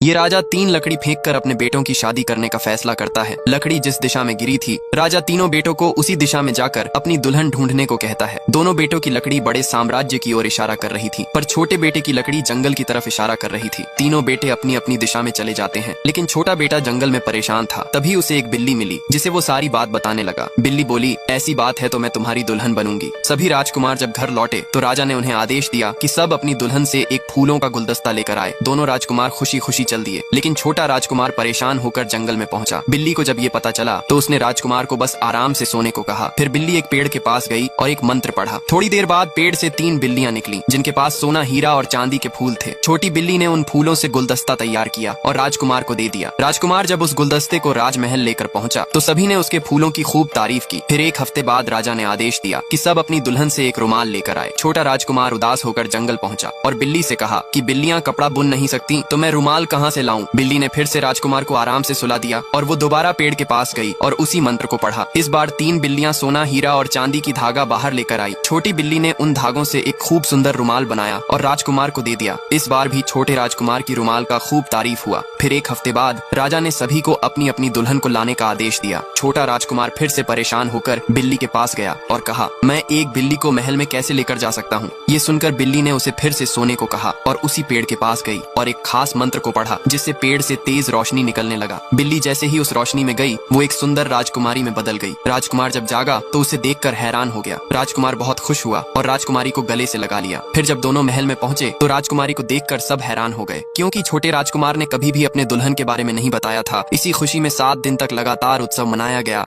ये राजा 3 लकड़ी फेंककर अपने बेटों की शादी करने का फैसला करता है। लकड़ी जिस दिशा में गिरी थी, राजा तीनों बेटों को उसी दिशा में जाकर अपनी दुल्हन ढूंढने को कहता है। दोनों बेटों की लकड़ी बड़े साम्राज्य की ओर इशारा कर रही थी, पर छोटे बेटे की लकड़ी जंगल की तरफ इशारा कर रही थी। तीनों बेटे अपनी अपनी दिशा में चले जाते हैं, लेकिन छोटा बेटा जंगल में परेशान था। तभी उसे एक बिल्ली मिली, जिसे वो सारी बात बताने लगा। बिल्ली बोली, ऐसी बात है तो मैं तुम्हारी दुल्हन बनूंगी। सभी राजकुमार जब घर लौटे तो राजा ने उन्हें आदेश दिया कि सब अपनी दुल्हन से एक फूलों का गुलदस्ता लेकर आए। दोनों राजकुमार खुशी खुशी चल दिए, लेकिन छोटा राजकुमार परेशान होकर जंगल में पहुंचा। बिल्ली को जब ये पता चला तो उसने राजकुमार को बस आराम से सोने को कहा। फिर बिल्ली एक पेड़ के पास गई और एक मंत्र पढ़ा। थोड़ी देर बाद पेड़ से 3 बिल्लियां निकली, जिनके पास सोना, हीरा और चांदी के फूल थे। छोटी बिल्ली ने उन फूलों से गुलदस्ता तैयार किया और राजकुमार को दे दिया। राजकुमार जब उस गुलदस्ते को राजमहल लेकर पहुंचा तो सभी ने उसके फूलों की खूब तारीफ की। फिर एक हफ्ते बाद राजा ने आदेश दिया कि सब अपनी दुल्हन से एक रुमाल लेकर आए। छोटा राजकुमार उदास होकर जंगल पहुंचा और बिल्ली से कहा कि बिल्लियां कपड़ा बुन नहीं सकती, तो मैं रुमाल कहां से लाऊं। बिल्ली ने फिर से राजकुमार को आराम से सुला दिया और वो दोबारा पेड़ के पास गई और उसी मंत्र को पढ़ा। इस बार 3 बिल्लियां सोना, हीरा और चांदी की धागा बाहर लेकर आई। छोटी बिल्ली ने उन धागों से एक खूब सुंदर रुमाल बनाया और राजकुमार को दे दिया। इस बार भी छोटे राजकुमार की रुमाल का खूब तारीफ हुआ। फिर एक हफ्ते बाद राजा ने सभी को अपनी अपनी दुल्हन को लाने का आदेश दिया। छोटा राजकुमार फिर से परेशान होकर बिल्ली के पास गया और कहा, मैं एक बिल्ली को महल में कैसे लेकर जा सकता हूँ। ये सुनकर बिल्ली ने उसे फिर से सोने को कहा और उसी पेड़ के पास गई और एक खास मंत्र को पढ़ा, जिससे पेड़ से तेज रोशनी निकलने लगा। बिल्ली जैसे ही उस रोशनी में गई, वो एक सुंदर राजकुमारी में बदल गई। राजकुमार जब जागा तो उसे देखकर हैरान हो गया। राजकुमार बहुत खुश हुआ और राजकुमारी को गले से लगा लिया। फिर जब दोनों महल में पहुंचे तो राजकुमारी को देखकर सब हैरान हो गए, क्योंकि छोटे राजकुमार ने कभी भी अपने दुल्हन के बारे में नहीं बताया था। इसी खुशी में 7 दिन तक लगातार उत्सव मनाया गया।